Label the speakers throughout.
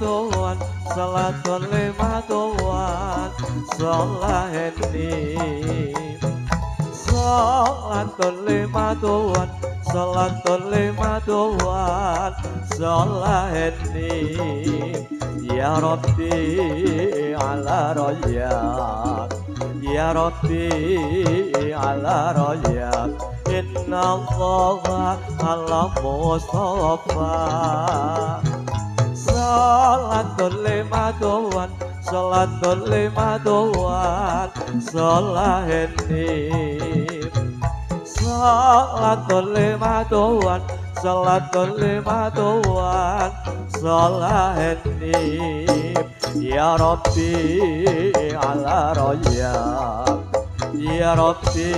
Speaker 1: limatuan salatun limatuan salaheni salatun limatuan salatun limatuan salaheni ya Rabbi ala rajab ya Rabbi ala rajab inna Allah ala Mustafa salatun limatuan salatun limatuan salaheni salatun limatuan salatun limatuan salaheni ya Rabbi ala rajab ya Rabbi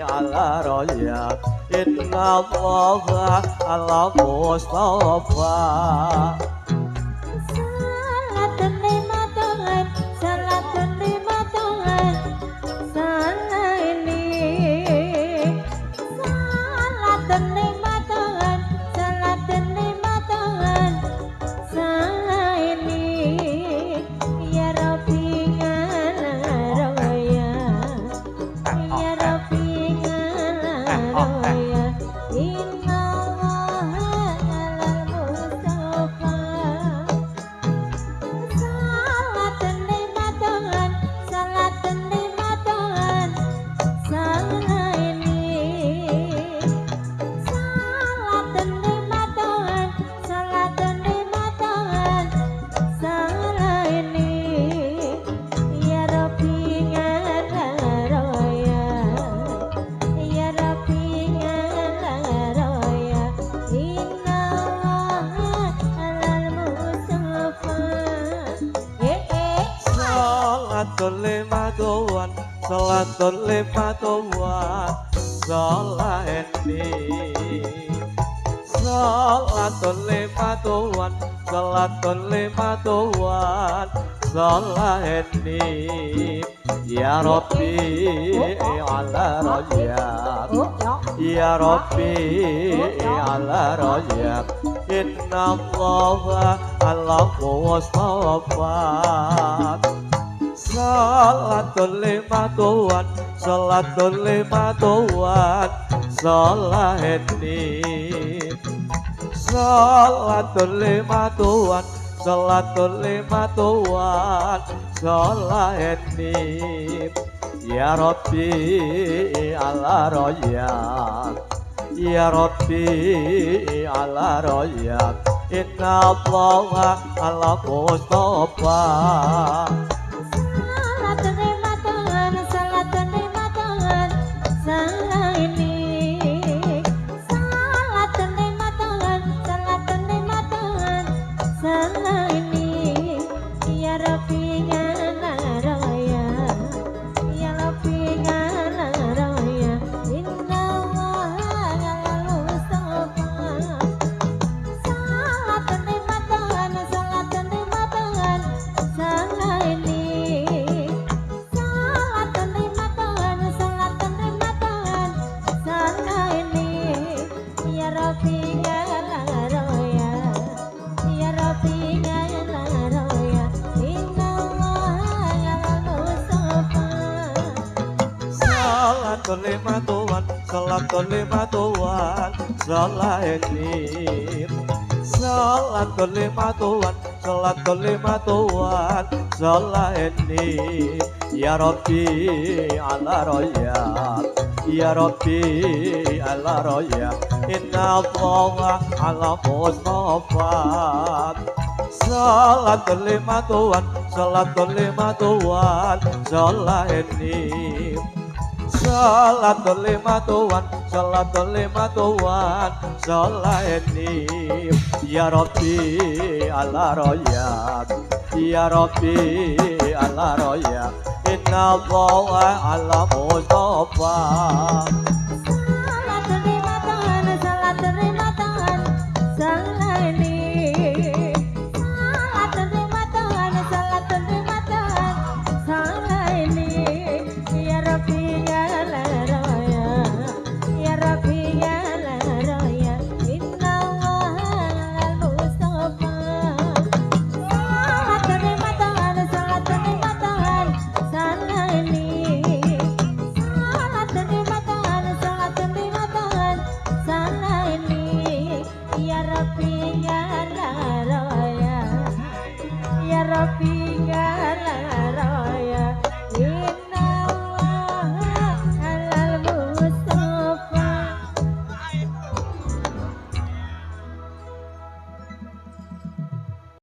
Speaker 1: ala rajab inna Allah ala Mustafa
Speaker 2: salatun limatuan salatun limatuan salaheni salatun limatuan salatun limatuan salaheni ya Rabbi ala rajab ya Rabbi ala rajab inna Allah ala Mustafa salatun limatuan salatun limatuan salaheni salatun limatuan salatun limatuan salaheni ya Rabbi ala rajab ya Rabbi ala rajab inna Allah ala Mustafa
Speaker 1: salatun limatuan salatun limatuan salaheni salatun limatuan salatun limatuan salaheni ya Rabbi ala rajab ya Rabbi ala rajab inna Allah ala Mustafa salatun limatuan salatun limatuan salaheni salatun limatuan salatun limatuan salaheni ya Rabbi ala rajab ya Rabbi ala rajab inna Allah ala Mustafa
Speaker 2: salatun limatuan salatun limatuan salaheni salatun limatuan salatun limatuan salaheni ya Rabbi ala rajab ya Rabbi ala rajab inna Allah ala Mustafa salatun limatuan salatun limatuan salaheni salatun limatuan salatun limatuan salaheni ya Rabbi ala rajab ya Rabbi ala rajab inna Allah ala Mustafa
Speaker 1: salatun limatuan salatun limatuan salaheni salatun limatuan salatun limatuan salaheni ya Rabbi ala rajab ya Rabbi ala rajab inna Allah ala Mustafa salatun limatuan salatun limatuan salaheni salatun limatuan salatun limatuan salaheni ya Rabbi ala rajab ya Rabbi ala rajab inna Allah ala Mustafa